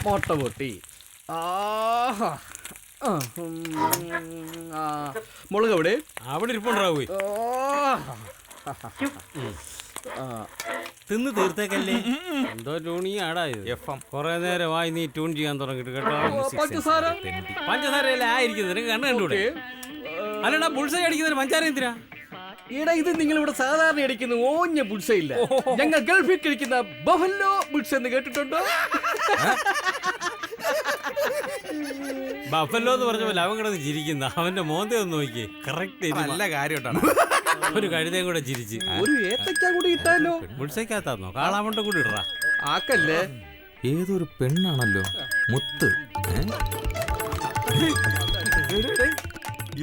മുട്ട പൊട്ടി. മുളക് എവിടെ? അവിടെ ഇരിപ്പുണ്ടാവൂ. തിന്ന് തീർത്തേക്കല്ലേ. എന്തോ ട്യൂണി ആടായത്. കൊറേ നേരമായി നീ ട്യൂൺ ചെയ്യാൻ തുടങ്ങിട്ട് കേട്ടോ. പഞ്ചസാരയല്ലേ ആയിരിക്കുന്നത്, നിനക്ക് കണ്ണ് കണ്ടൂടെ? അല്ലടാ ബുൾസൈ അടിക്കുന്നതിന് പഞ്ചാര എന്തിനാ? ഈടാ ഇത് നിങ്ങൾ ഇവിടെ സാധാരണ അടിക്കുന്ന ഓഞ്ഞ ബുൾസ ഇല്ല, ഞങ്ങൾ ഗൾഫിൽ കഴിക്കുന്ന ബഫല്ലോ ബുൾസ എന്ന് കേട്ടിട്ടുണ്ടോ? ബഫല്ലോ എന്ന് പറഞ്ഞ പോലെ അവൻ കിടന്ന് ചിരിക്കുന്ന, അവന്റെ മോന്തെ ഒന്ന് നോക്കിയേ. കറക്റ്റ് നല്ല കാര്യം. ഒരു കഴുതയും കൂടെ ചിരിച്ച്. ഒരു ഏത്തക്ക കൂടി ഇട്ടാലോ? ബുൾസൈക്കകത്താന്നോ? കാളാമണ്ട കൂടി ഇടറാ. ആക്കല്ലേ. ഏതൊരു പെണ്ണാണല്ലോ മുത്ത്.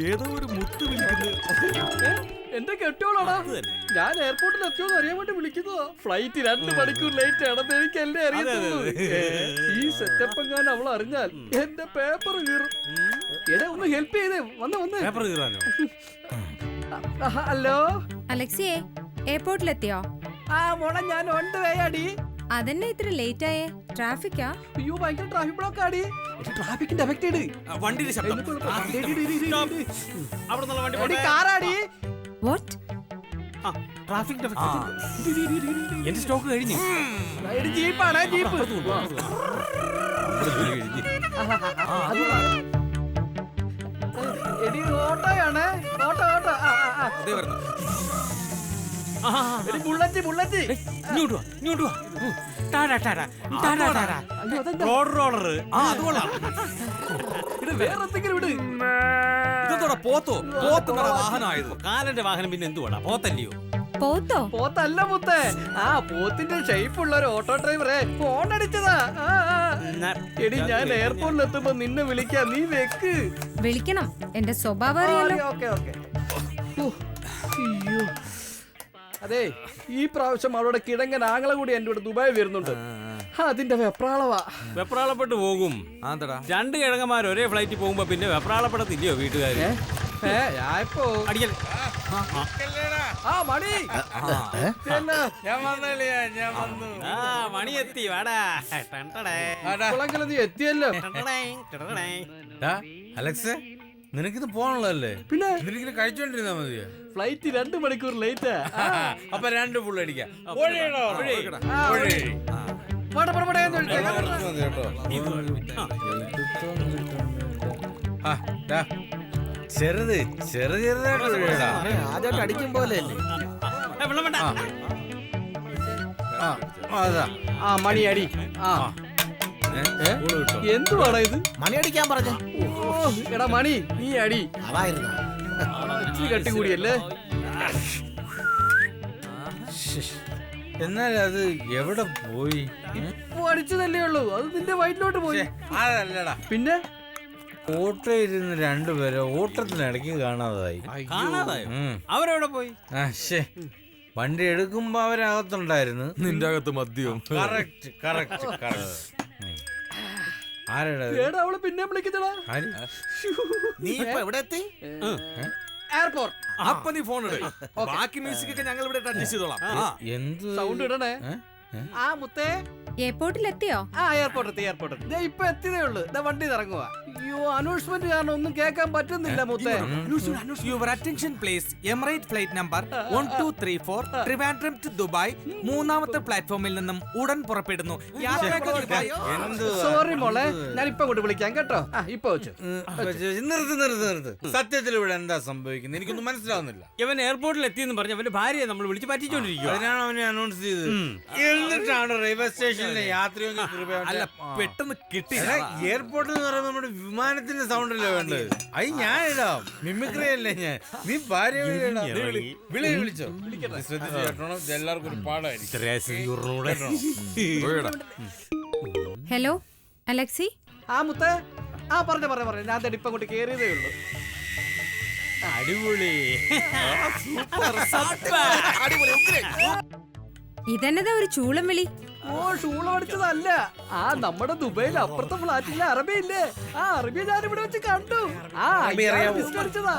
ഏതോ ഒരു മുത്ത് വിളിക്കുന്നു. എന്റെ കെട്ടോളാടാ. ഞാൻ എയർപോർട്ടിൽ എത്തിയോന്ന് അറിയാൻ വേണ്ടി വിളിക്കുന്നതാ. ഫ്ലൈറ്റ് 2 മണിക്കൂർ ലേറ്റ് ആണെന്ന് എനിക്കല്ലേ അറിയത്തുള്ളൂ. ഈ സെറ്റപ്പ് എങ്ങാനും അവൾ അറിഞ്ഞാൽ എന്റെ പേപ്പർ കീറും. എടാ ഒന്ന് ഹെൽപ്പ് ചെയ്തേ. വന്ന് പേപ്പർ കീറാനോ? ഹലോ അലക്സിയെ, എയർപോർട്ടിലെത്തിയോ? മോളെ ഞാൻ ഉണ്ട് വേയാടി. അതന്നെ ഇത്ര ലേറ്റ് ആയേ? ട്രാഫിക്കാ? അയ്യോ ഭയങ്കര ട്രാഫിക് ബ്ലോക്ക് ആടി. ട്രാഫിക്കിന്റെ എഫക്ട് ഇട്. വണ്ടിയുടെ ശബ്ദം. കാറാടി. വാട്ട്? ട്രാഫിക് എന്റെ സ്റ്റോക്ക് കഴിഞ്ഞു. ജീപ്പാണ് ജീപ്പ്. എടി ഓട്ടോയാണ്. ഓട്ടോ. ബുള്ളറ്റ്. ഇങ്ങോട്ട് വാ. റോളർ. ഇതെന്തോടാ പോത്തോ? പോത്തുള്ള വാഹനമായത്. കാലന്റെ വാഹനം പിന്നെ എന്തുവാടാ? പോത്തല്ലയോ? പോത്തോ? പോത്തല്ല മുത്തേ. പോത്തിന്റെ ഷേപ്പുള്ള ഒരു ഓട്ടോ ഡ്രൈവറെ ഫോൺ അടിച്ചതാ. എടി ഞാൻ എയർപോർട്ടിൽ എത്തുമ്പോ നിന്നെ വിളിക്കാം, നീ വെക്ക്. വിളിക്കണം, എന്റെ സ്വഭാവം അറിയാലോ. ഓക്കെ. അതെ, ഈ പ്രാവശ്യം അവളുടെ കിഴങ്ങൻ ആങ്ങളെ കൂടി എന്റെ കൂടെ ദുബായ് വരുന്നുണ്ട്. അതിന്റെ വെപ്രാളപ്പെട്ട് പോകും. 2 കിഴങ്ങന്മാർ ഒരേ ഫ്ലൈറ്റിൽ പോകുമ്പോ പിന്നെ വെപ്രാളപ്പെടത്തില്ലയോ വീട്ടുകാര്? മണി എത്തി. വാടാ എത്തിയല്ലോ. അലക്സ്, നിനക്കിത് പോണല്ലേ? പിന്നെ നിനക്കിത് കഴിച്ചോണ്ടിരുന്നാ മതിയോ? ഫ്ലൈറ്റ് 2 മണിക്കൂർ ലേറ്റാ. അപ്പൊ 2 ഫുൾ അടിക്കാം. ചെറുതായിട്ട് അടിക്കും പോലെ മണി അടി. എന്തുവാടാ ഇത്? മണി അടിക്കാൻ പറഞ്ഞു. എടാ മണി, നീ അടി. അതായിരുന്നു കട്ടിക്കൂടിയല്ലേ. എന്നാൽ അത് എവിടെ പോയി? അടിച്ചതല്ലേ ഉള്ളൂ, അത് നിന്റെ വയറ്റിലോട്ട് പോയി. അതല്ലടാ. പിന്നെ ഓട്ടോ ഇരുന്ന് 2 പേരെ ഓട്ടത്തിനിടയ്ക്ക് കാണാതായി. അവരെവിടെ പോയി? വണ്ടി എടുക്കുമ്പോ അവരകത്തുണ്ടായിരുന്നു. നിന്റെ അകത്ത് മദ്യവും. ആരാടാ അവള് പിന്നെ വിളിക്കുന്നടാ? നീ ഇപ്പൊ എവിടെ എത്തി? എയർപോർട്ട്. അപ്പൊ നീ ഫോൺ ഇട്. ബാക്കി മ്യൂസിക് ഒക്കെ ഞങ്ങൾ ഇവിടെ അഡ്ജസ്റ്റ് ചെയ്തോളാം. എന്ത് സൗണ്ട് ഇടണേ. മുത്തേ എയർപോർട്ടിലെത്തിയോ? എയർപോർട്ട് ഇപ്പൊ എത്തിയതേ ഉള്ളൂ. വണ്ടി ഇറങ്ങുക. അയ്യോ, അനൗൺസ്മെന്റ് കാരണം ഒന്നും കേൾക്കാൻ പറ്റുന്നില്ല മുത്തേ. Your attention please. Emirate flight number 1234 Trivandrum to Dubai 3ാമത്തെ പ്ലാറ്റ്ഫോമിൽ നിന്നും ഉടൻ പുറപ്പെടുന്നു. സോറി മോളെ, ഞാൻ ഇപ്പൊ അങ്ങോട്ട് വിളിക്കാം കേട്ടോ. ഇപ്പൊ വെച്ചു. നിർത്ത്. സത്യത്തിൽ ഇവിടെ എന്താ സംഭവിക്കുന്നത് എനിക്കൊന്നും മനസ്സിലാവുന്നില്ല. ഇവൻ എയർപോർട്ടിൽ എത്തിയെന്ന് പറഞ്ഞ അവന്റെ ഭാര്യയെ നമ്മൾ വിളിച്ച് പറ്റിച്ചോണ്ടിരിക്കും. അതിനാണ് അവനെ അനൗൺസ് ചെയ്തത്. എന്നിട്ടാണ് റെയിൽവേ സ്റ്റേഷനിലെ യാത്രയൊന്നും അല്ല, പെട്ടെന്ന് കിട്ടി. എയർപോർട്ടിൽ എന്ന് പറയുമ്പോൾ നമ്മുടെ വിമാനത്തിന്റെ സൗണ്ട് അല്ലേ വേണ്ടത്? അത് ഞാൻ ഇടാം, മിമിക്രി അല്ലേ ഞാൻ. നീ ഭാര്യ വിളിച്ചോ. ശ്രദ്ധിച്ചു കേട്ടോണം, എല്ലാവർക്കും ഒരു പാടായിരിക്കും. ഹലോ അലക്സി. മുത്തേ. പറഞ്ഞ ഞാൻ ഇപ്പൊ അങ്ങോട്ട് കേറിയതേ ഉള്ളൂ. അടിപൊളി. ഇതെന്നതാ ഒരു ചൂളം വിളി? ഷൂളം അടിച്ചതല്ല. നമ്മുടെ ദുബൈയിൽ അപ്പുറത്തെ ഫ്ലാറ്റിലെ അറബിയില്ലേ, അറബിയെ ഞാൻ ഇവിടെ വെച്ച് കണ്ടു. അടിച്ചതാ.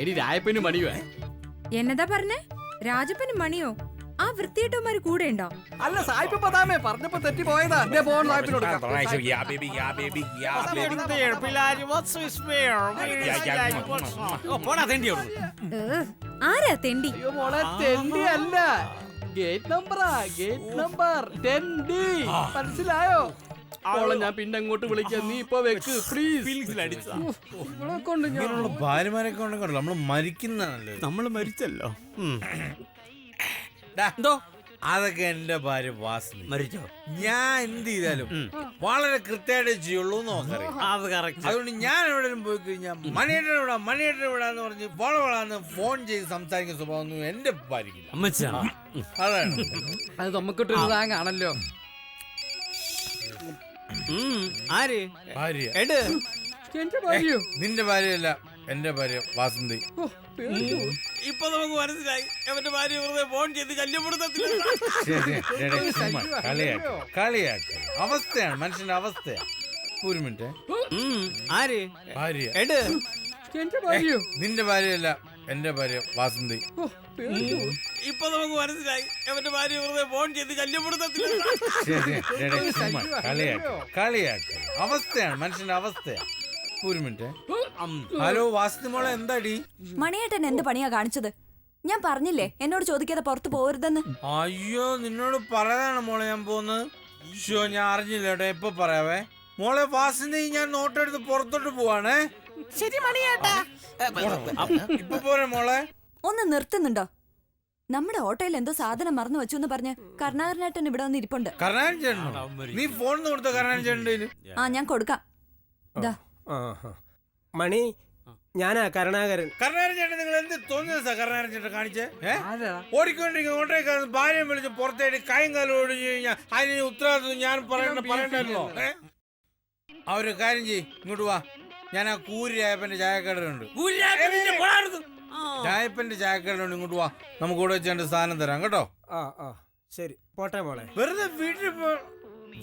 എടി രായപ്പന് മണിയുവേ. എന്നതാ പറഞ്ഞേ? രാജപ്പന് മണിയോ? ആ വൃത്തിയേട്ടന്മാര് കൂടെ ഉണ്ടോ? അല്ല സായിപ്പ് പതാമേ പറഞ്ഞപ്പോ തെറ്റി പോയതാ. ദേ ഫോൺ സായിപ്പിനോട് ആരാ തെണ്ടി? അയ്യോ മോളെ തെണ്ടി അല്ല, ഗേറ്റ് നമ്പറാ, ഗേറ്റ് നമ്പർ 10D. മനസ്സിലായോ? മോളെ ഞാൻ പിന്നെ അങ്ങോട്ട് വിളിക്കാം, നീ ഇപ്പൊ വെക്ക് പ്ലീസ്. ഇവളെ കൊണ്ട് ഞാൻ ഇങ്ങനെയുള്ള ഭാര്യമാരൊക്കെ ഉണ്ടെങ്കിൽ നമ്മള് മരിക്കുന്നതാണല്ലോ. നമ്മള് മരിച്ചല്ലോ. എന്തോ അതൊക്കെ എന്റെ ഭാര്യ വാസന മരിച്ചോ? ഞാൻ എന്ത് ചെയ്താലും വളരെ കൃത്യമായിട്ട് ചെയ്യുള്ളൂ നോക്കറിയാം. അത് കറക്റ്റ്. അതുകൊണ്ട് ഞാൻ എവിടെയും പോയി കഴിഞ്ഞാൽ മണിയേട്ടൻ വിടാന്ന് പറഞ്ഞ് വളവളാന്ന് ഫോൺ ചെയ്ത് സംസാരിക്കുന്ന സ്വഭാവം ഒന്നും എന്റെ ഭാര്യക്കില്ല. അമ്മച്ചാണ്. അതാണ് അത് നമുക്കിട്ടൊരു താങ്ങാണല്ലോ. ആര്? ഭാര്യ. എട്. എന്റെ ഭാര്യയോ? നിന്റെ ഭാര്യയല്ല, എന്റെ ഭാര്യ വാസന്തി. ഓ, പേടിച്ചു. ഇപ്പൊ നമുക്ക് മനസ്സിലായി അവന്റെ ഭാര്യ വെറുതെ ഫോൺ ചെയ്ത് ശല്യപ്പെടുത്തത്തില്ല. കളിയാക്ക അവസ്ഥയാണ്, മനുഷ്യന്റെ അവസ്ഥയാണ്. ഒരു മിനിറ്റ്. ആര്? ഭാര്യ. എട്. എന്റെ ഭാര്യയോ? നിന്റെ ഭാര്യയല്ല, എന്റെ ഭാര്യ വാസന്തി. ഓ, പേടിച്ചു. ഇപ്പൊ നമുക്ക് മനസ്സിലായി അവന്റെ ഭാര്യ വെറുതെ ഫോൺ ചെയ്ത് ശല്യപ്പെടുത്തത്തില്ല. കളിയാക്ക അവസ്ഥയാണ്, മനുഷ്യന്റെ അവസ്ഥയാണ്. ഒരു മിനിറ്റ്. ഹലോ വാസന്തി മോളെ, എന്താടി? മണിയേട്ടൻ എന്ത് പണിയാ കാണിച്ചത്? ഞാൻ പറഞ്ഞില്ലേ എന്നോട് ചോദിക്കാതെ പുറത്തു പോകരുതെന്ന്. അയ്യോ നിന്നോട് പറയാനാണ് മോളെ ഞാൻ പോകുന്നത്. ഷോ ഞാൻ അറിഞ്ഞില്ല കേട്ടോ, എപ്പൊ പറയാവേ. മോളെ വാസന്തി, ഞാൻ നോട്ടെടുത്ത് പുറത്തോട്ട് പോവാണേ. ശരി മണിയേട്ടാ. ഇപ്പൊ പോരെ മോളെ? ഒന്ന് നിർത്തുന്നുണ്ടോ? നമ്മുടെ ഓട്ടോയിൽ എന്തോ സാധനം മറന്നു വെച്ചു എന്ന് പറഞ്ഞ് കരുണാകരനേട്ടൻ ഇവിടെ വന്ന് ഇരിപ്പുണ്ട്. കരുണാകരൻ ചേട്ടനോ? നീ ഫോൺ കൊടുത്ത കരുണാകരൻ ചേട്ടൻ്റെ? ആ ഞാൻ കൊടുക്കാം. ദാ. മണി, ഞാനാ കരുണാകരൻ. കരുണാകരൻ ചേട്ടൻ നിങ്ങൾ എന്ത് തോന്നിയ കരുണാകരൻ ചേട്ടൻ കാണിച്ചേ? ആരാ? ഓടിക്കൊണ്ടിരിക്കുന്ന ഓട്ടോക്കാരൻ ഭാര്യയെ വിളിച്ച് പുറത്തേക്ക് കൈയും കാലും ഓടിച്ചു കഴിഞ്ഞാൽ അതിന് ഉത്തരവാദിത്വം ഞാൻ പറയണ്ടല്ലോ. അവര് കാര്യം ചെയ്യ്, ഇങ്ങോട്ട് വാ. ഞാൻ ആ കൂരി രായപ്പന്റെ ചായക്കടലുണ്ട്, രായപ്പന്റെ ചായക്കടലുണ്ട്, ഇങ്ങോട്ട് വാ. നമുക്ക് ഇവിടെ വെച്ച് സാധനം തരാം കേട്ടോ. ശരി, പോട്ടെ മോളെ. വെറുതെ വീട്ടിൽ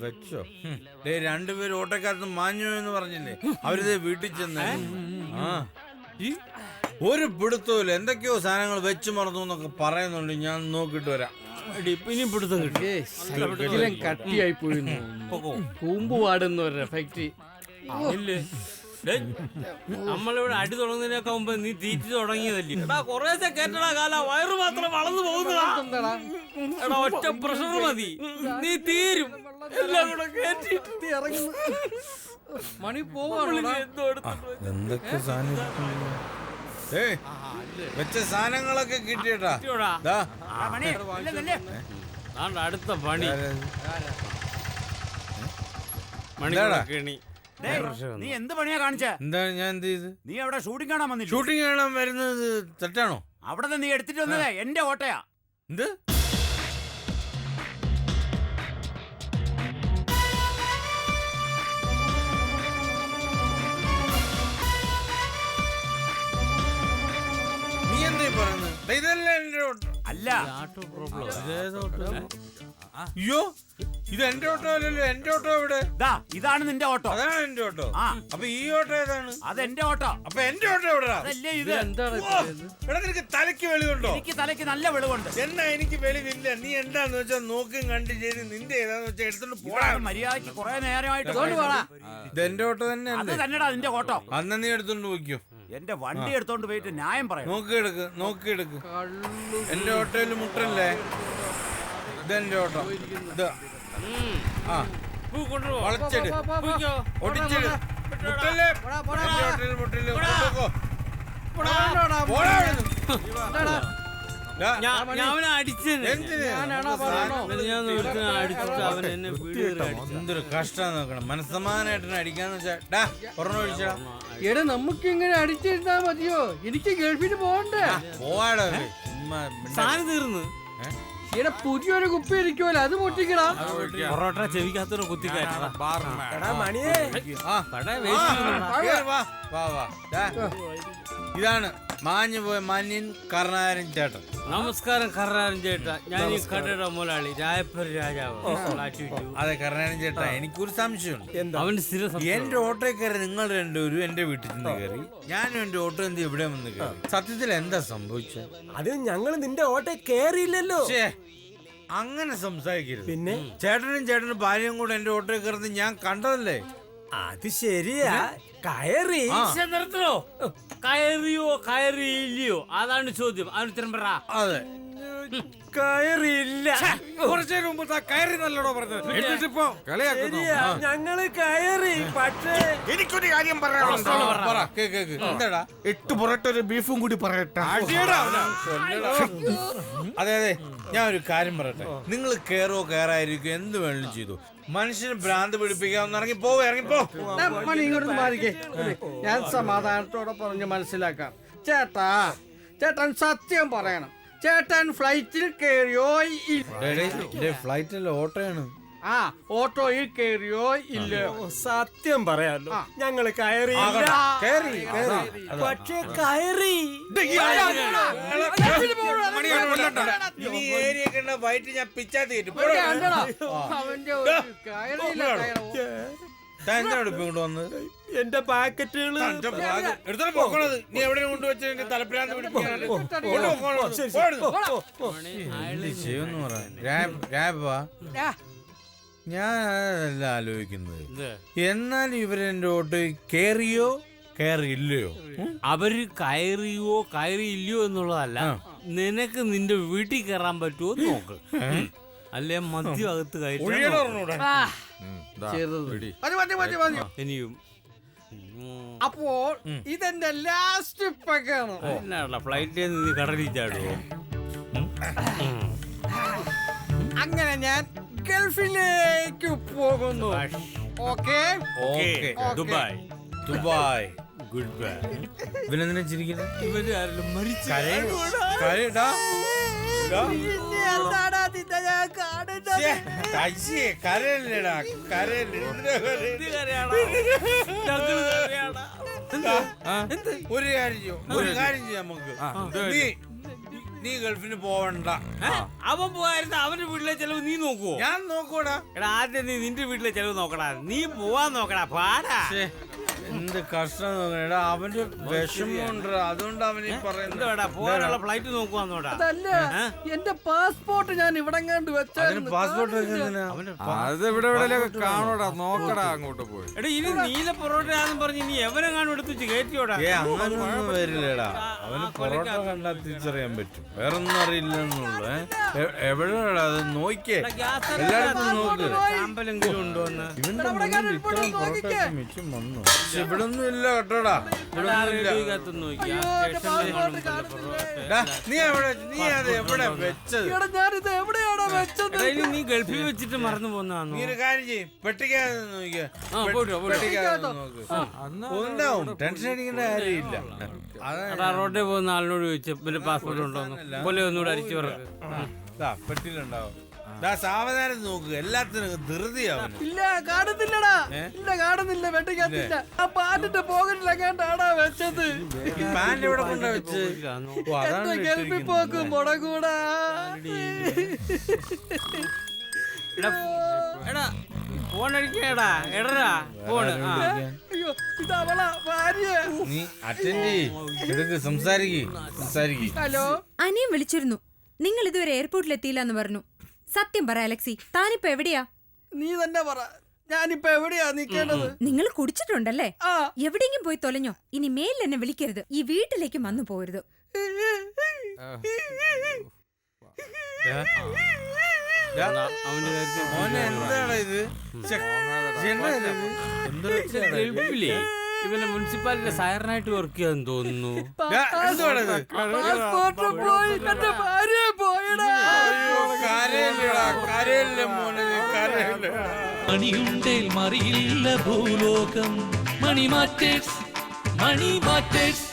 വെച്ചോ. രണ്ടുപേരും ഓട്ടോക്കാരത്ത് മാഞ്ഞു എന്ന് പറഞ്ഞില്ലേ, അവരിത് വീട്ടിൽ ചെന്ന് ഒരു പിടുത്തവും എന്തൊക്കെയോ സാധനങ്ങൾ വെച്ച് മറന്നു എന്നൊക്കെ പറയുന്നുണ്ട്. ഞാൻ നോക്കിട്ട് വരാം. ഇനി പിടുത്തം കിട്ടി. ശരിക്കും കട്ടിയായി പോയിരുന്നു. കൂമ്പ് പാടുന്ന ഒരു എഫക്റ്റ്. നമ്മളിവിടെ അടി തുടങ്ങുന്നതിനൊക്കെ മുമ്പ് നീ തീറ്റി തുടങ്ങിയതല്ലേ? കൊറേശ്ശെ കേട്ടടാ കാല, വയറ് മാത്രം വളർന്നു പോകുന്നതാ. എടാ ഒറ്റ പ്രഷർ മതി, നീ തീരും. എല്ലാം കൂടെ കേട്ടിട്ട് ഇറങ്ങുന്നു. മണി പോവാണ്. എന്തൊക്കെ വെച്ച സാധനങ്ങളൊക്കെ കിട്ടിയട്ടാ. അടുത്ത പണി മണി. നീ എന്ത് പണിയാ കാണിച്ച? എന്താ ഞാൻ എന്ത് ചെയ്ത്? നീ അവിടെ ഷൂട്ടിംഗ് കാണാൻ വന്നില്ല? ഷൂട്ടിംഗ് കാണാൻ വരുന്നത് തെറ്റാണോ? അവിടെ നീ എടുത്തിട്ട് വന്നതേ എന്റെ ഓട്ടയാ. എന്ത്? നീ എന്തേ പറയുന്നത്? ഇതല്ല എന്റെ ഓട്ടോ. അല്ല, അയ്യോ ഇത് എന്റെ ഓട്ടോ അല്ലല്ലോ. എന്റെ ഓട്ടോ എവിടെ? ഇതാണ് നിന്റെ ഓട്ടോ. അതാണ് എന്റെ ഓട്ടോ. അപ്പൊ ഈ ഓട്ടോ ഏതാണ്? അത് എന്റെ ഓട്ടോ. അപ്പൊ എന്റെ ഓട്ടോ എവിടാ? അതല്ലേ ഇത്. എന്താണ് എടാ നിനക്ക് തലയ്ക്ക് വെളിവുണ്ടോ? എനിക്ക് തലയ്ക്ക് നല്ല വെളിവുണ്ട്. എന്നാ എനിക്ക് വെളിവില്ല. നീ എന്താന്ന് വെച്ചാൽ നോക്കും കണ്ട് ചെയ്ത് നിന്റെ ഏതാന്ന് വെച്ചാൽ എടുത്തോണ്ട് പോടാ. മര്യാദക്ക് കുറെ നേരമായിട്ട് ഇത് എന്റെ ഓട്ടോ തന്നെ. അത് തന്നെടാ നിന്റെ ഓട്ടോ. അന്ന് നീ എടുത്തോണ്ട് പോയിക്കോ. എന്റെ വണ്ടി എടുത്തോണ്ട് പോയിട്ട് ന്യായം പറയാം. നോക്കിയെടുക്ക്. എന്റെ ഓട്ടോയിൽ മുട്ടല്ലേ? ഇതെന്റെ ഓട്ടോ. വളച്ചെടു, ഒടിച്ചെടു. മുട്ടല്ലേ? എന്റെ ഓട്ടോയിൽ മുട്ടല്ലേ? എന്തൊരു കഷ്ടം നോക്കണം. മനസ്സമാനായിട്ട് അടിക്കാന്ന് വെച്ചാ ഒരെണ്ണം ഒഴിച്ചാ. എടാ നമുക്ക് ഇങ്ങനെ അടിച്ചിരുന്നാ മതിയോ? എനിക്ക് ഗൾഫിന് പോകണ്ടേ? പോവാടോ. സാധനം തീർന്നു. ഇവിടെ പുതിയൊരു കുപ്പി ഇരിക്കുമല്ലോ, അത് പൊട്ടിക്കടാ. പൊറോട്ട ചെവിക്കാത്തൊരു കുത്തിക്കാറ്റാ. ഇതാണ് മാഞ്ഞു പോയ മാന്യൻ കർണാകരൻ ചേട്ടൻ. നമസ്കാരം കർണാകരൻ ചേട്ടാ, ഞാൻ ഈ കടയുടെ മുതലാളി രായപ്പൻ രാജാവ്. അതെ കർണാകരൻ ചേട്ടാ, എനിക്കൊരു സംശയമുണ്ട്. അവൻ സ്ഥിരം എന്റെ ഓട്ടോയിൽ കയറി നിങ്ങൾ രണ്ടുപേരും എന്റെ വീട്ടിൽ നിന്ന് കയറി, ഞാനും എന്റെ ഓട്ടോ എന്ത് ഇവിടെ വന്ന് കയറി. സത്യത്തിൽ എന്താ സംഭവിച്ചത്? അത് ഞങ്ങൾ നിന്റെ ഓട്ടോ കേറിയില്ലല്ലോ. അങ്ങനെ സംസാരിക്കരുത്. പിന്നെ ചേട്ടനും ഭാര്യയും കൂടെ എന്റെ ഓട്ടോയിൽ കയറുന്നത് ഞാൻ കണ്ടതല്ലേ. അത് ശരിയാ, കയറി. നിർത്തണോ? കയറിയോ കയറിയില്ലയോ അതാണ് ചോദ്യം. അതിന് ഉത്തരം പറ. അതെ കയറിയില്ല. കുറച്ചു മുമ്പ് കയറി നല്ലോടോ പറഞ്ഞത്. എന്നിട്ടിപ്പോ കളിയാക്കുന്നു. ശരിയാ, ഞങ്ങള് കയറി. പക്ഷേ എനിക്കൊരു കാര്യം പറയാനുണ്ട്. പറ, കേക്ക്. എന്താടാ? 8 പൊറോട്ട ഒരു ബീഫും കൂടി പറയട്ടെ. അതെ ഞാൻ ഒരു കാര്യം പറയട്ടെ. നിങ്ങൾ കയറായിരിക്കും എന്ത് വേണമെങ്കിലും ചെയ്തു. മനുഷ്യന് ഭ്രാന്ത് പിടിപ്പിക്കാവുന്ന ഇറങ്ങിപ്പോ. മണി ഇങ്ങോട്ട് മാറിക്കേ. ഞാൻ സമാധാനത്തോടെ പറഞ്ഞ് മനസ്സിലാക്കാം. ചേട്ടൻ സത്യം പറയണം. ചേട്ടൻ ഫ്ലൈറ്റിൽ കയറിയോ? ഫ്ലൈറ്റിൽ ഓട്ടോയാണ്. ഓട്ടോയിൽ കയറിയോ ഇല്ലയോ? സത്യം പറയാലോ, ഞങ്ങള് കയറിയില്ല. പക്ഷേ കയറി. ഇനി ഏരിയ കണ്ട വൈറ്റ് ഞാൻ പിച്ചാ തീരും. അവന്റെ ഒരു കയറിയില്ല. എന്താണ് ഇപ്പൊ കൊണ്ട് വന്നത്? എന്റെ പാക്കറ്റുകള് എടുത്തോളം പോക്കണത്. നീ എവിടെ കൊണ്ടുവച്ച തലപ്പിലാന്ന് ഞാൻ അതല്ല ആലോചിക്കുന്നത്. എന്നാലും ഇവരെന്റെ ഓട്ടോയിൽ കേറിയോ കയറിയില്ലയോ? അവര് കയറിയോ കയറിയില്ലയോ എന്നുള്ളതല്ല, നിനക്ക് നിന്റെ വീട്ടിൽ കയറാൻ പറ്റുമോ നോക്ക്. അല്ലെ മധ്യഭാഗത്ത് ഇനിയും. അപ്പോൾ ഇതെന്റെ ലാസ്റ്റ് പെക്കാണ്. എന്നാ ഫ്ലൈറ്റിൽ നിന്ന് കടലിൽ ചാടുവോ? അങ്ങനെ ഞാൻ ഗൾഫിലേക്ക് പോകുന്നു. Okay Dubai good bye. ഇവനെന്തിനാ ചിരിക്കുന്നത്? ഇവര് ആരെങ്കിലും മരിച്ചു ഒരു കാര്യം ചെയ്യാം നമുക്ക്. നീ ഗൾഫിന് പോവണ്ട. അവൻ പോകായിരുന്നു. അവന്റെ വീട്ടിലെ ചെലവ് നീ നോക്കുവോ? ഞാൻ നോക്കൂടാ. എടാ ആദ്യം നീ നിന്റെ വീട്ടിലെ ചെലവ് നോക്കടാ. നീ പോവാൻ നോക്കടാ. പാടാ. എന്ത് കഷ്ടം നോക്കണേടാ. അവന്റെ വിഷമമുണ്ട്, അതുകൊണ്ട് അവന് പറയുന്നത്. പോകാനുള്ള ഫ്ലൈറ്റ് നോക്കുവാന്നോടാ. അതല്ല, എന്റെ പാസ്പോർട്ട് ഞാൻ ഇവിടെ കണ്ടു വെച്ചായിരുന്നു. പാസ്പോർട്ട് അത് ഇവിടെ കാണോടാ, നോക്കടാ അങ്ങോട്ട് പോയി. എടാ ഇനി നീല പൊറോട്ടയാന്ന് പറഞ്ഞ് നീ എവനെ കാണും എടുത്ത് വെച്ച് കയറ്റിയോടാ. അങ്ങനൊന്നും വരില്ലടാ. അവന് പൊറോട്ട കണ്ടാൽ തിരിച്ചറിയാൻ പറ്റും, വേറൊന്നും അറിയില്ലെന്നുള്ളു. എവിടെയാടാ അത്? നോക്കിയേ, എല്ലായിടത്തും നോക്ക്. സാമ്പലെങ്കിലും ഉണ്ടോന്ന്. ഇവന്റെ മുന്നിൽ ഇത്രയും പൊറോട്ട മിച്ചം വന്നു. ഇവിടെ ഒന്നും ഇല്ല കേട്ടോടാ. നീ അത് എവിടെ വെച്ചത്? ഞാനിത് എവിടെയാണോ വെച്ചത്? നീ ഗൾഫിൽ വെച്ചിട്ട് മറന്നു പോന്നാന്നോ? നീ ഒരു കാര്യം ചെയ്യും, പെട്ടിക്കകത്ത് നോക്കിയാ. ഉണ്ടാവും, ടെൻഷൻ അടിക്കേണ്ട കാര്യമില്ല. റോഡിൽ പോകുന്ന ആളിനോട് ചോദിച്ചു പിന്നെ പാസ്പോർട്ട് ഉണ്ടോന്ന്. പോലെ ഒന്നുകൂടെ അരിച്ചു പറക്ക്. പെട്ടിയിലുണ്ടാവും. സാവധാനം നോക്കുക, എല്ലാത്തിനും ധൃതിയാവും. ഇല്ല കാണുന്നില്ലടാ. ഇല്ല കാണുന്നില്ല, വെട്ടിക്കത്തില്ല. ആ പാന്റിന്റെ പോകറ്റിലെങ്ങാണ്ടാടാ വെച്ചത്. പാന്റ് എവിടെ കൊണ്ടാ വെച്ച്? ഗൾഫിൽ പോക്കും മുടങ്ങൂടാ. എടാ ഫോൺ അടിക്കടാ. എടാ ഫോണ്. അയ്യോ ഇതവളാ ഭാര്യ. നീ അറ്റൻഡ് ചെയ്യ്, സംസാരിക്ക്. ഹലോ, അനിയൻ വിളിച്ചിരുന്നു. നിങ്ങൾ ഇതുവരെ എയർപോർട്ടിൽ എത്തിയില്ല എന്ന് പറഞ്ഞു. സത്യം പറ അലക്സി, താനിപ്പോ എവിടെയാ? നീ തന്നെ പറ, ഞാനിപ്പോ എവിടെയാ നിൽക്കേണ്ടത്? നിങ്ങൾ കുടിച്ചിട്ടുണ്ടല്ലേ? എവിടെയെങ്കിലും പോയി തൊലഞ്ഞോ. ഇനി മേലിൽ എന്നെ വിളിക്കരുത്. ഈ വീട്ടിലേക്ക് വന്നു പോരുത്. എന്താണ് ഇത്? ഗൾഫിലേ ഇവനെ മുനിസിപ്പാലിറ്റി സൈറനായിട്ട് വർക്ക് ചെയ്യാൻ തോന്നുന്നു. പാസ്പോർട്ട് പോയി, എന്റെ ഭാര്യ പോയടാ. മണിയുണ്ടേൽ മറിയില്ല ഭൂലോകം. Money matters